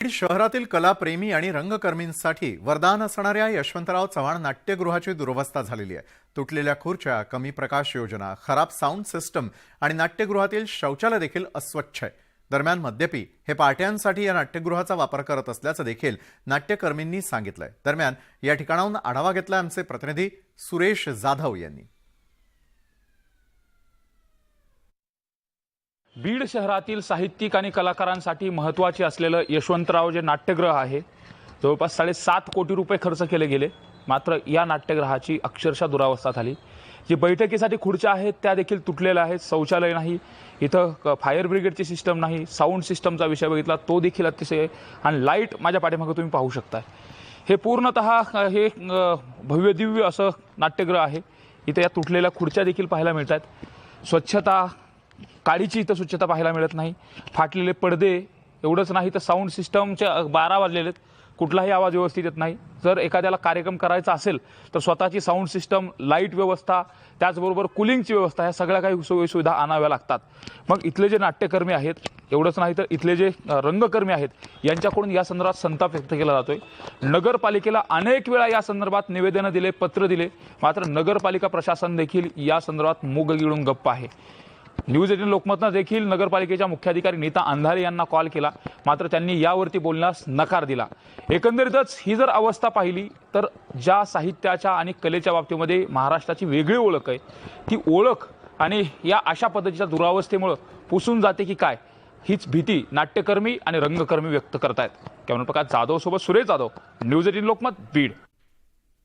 बीड शहरातील कलाप्रेमी आणि रंगकर्मींसाठी वरदान असणाऱ्या यशवंतराव चव्हाण नाट्यगृहाची दुरवस्था झालेली आहे। तुटलेल्या खुर्च्या, कमी प्रकाश योजना, खराब साऊंड सिस्टम आणि नाट्यगृहातील शौचालय देखील अस्वच्छ आहे। दरम्यान मद्यपी हे पार्ट्यांसाठी या नाट्यगृहाचा वापर करत असल्याचं देखील नाट्यकर्मींनी सांगितलंय। दरम्यान या ठिकाणाहून आढावा घेतला आमचे प्रतिनिधी सुरेश जाधव यांनी। बीड शहरातील साहित्यिक आणि कलाकारांसाठी महत्त्वाचे असलेलं यशवंतराव जे नाट्यगृह आहे, जवळपास 7.5 कोटी रुपये खर्च केले गेले। मात्र या नाट्यगृहाची अक्षरशः दुरावस्था झाली। जी बैठकीसाठी खुर्च्या आहेत त्या देखील तुटलेल्या आहेत, शौचालय नाही, इथं फायर ब्रिगेडची सिस्टम नाही, साऊंड सिस्टमचा विषय बघितला तो देखील अतिशय, आणि लाईट माझ्या पाठीमागे तुम्ही पाहू शकता। हे पूर्णतः हे भव्य दिव्य असं नाट्यगृह आहे। इथे या तुटलेल्या खुर्च्या देखील पाहायला मिळतात। स्वच्छता, काडीची इथं स्वच्छता पाहायला मिळत नाही। फाटलेले पडदे, एवढंच नाही तर साऊंड सिस्टमचे 12 वाजलेले आहेत, कुठलाही आवाज व्यवस्थित येत नाही। जर एखाद्याला कार्यक्रम करायचा असेल तर स्वतःची साऊंड सिस्टम, लाईट व्यवस्था, त्याचबरोबर कूलिंगची व्यवस्था, ह्या सगळ्या काही सोयीसुविधा आणाव्या लागतात। मग इथले जे नाट्यकर्मी आहेत, एवढंच नाही तर इथले जे रंगकर्मी आहेत, यांच्याकडून या संदर्भात संताप व्यक्त केला जातोय। नगरपालिकेला अनेक वेळा या संदर्भात निवेदनं दिले, पत्र दिले, मात्र नगरपालिका प्रशासन देखील या संदर्भात मूग गिळून गप्प आहे। न्यूज 18 लोकमतनं देखील नगरपालिकेच्या मुख्याधिकारी नीता अंधारे यांना कॉल केला, मात्र त्यांनी यावरती बोलण्यास नकार दिला। एकंदरीतच ही जर अवस्था पाहिली तर ज्या साहित्याच्या आणि कलेच्या बाबतीमध्ये महाराष्ट्राची वेगळी ओळख आहे, ती ओळख आणि या अशा पद्धतीच्या दुरावस्थेमुळे पुसून जाते की काय, हीच भीती नाट्यकर्मी आणि रंगकर्मी व्यक्त करतायत। कॅमेरा प्रकाश जाधव सोबत सुरेश जाधव, न्यूज 18 लोकमत, बीड।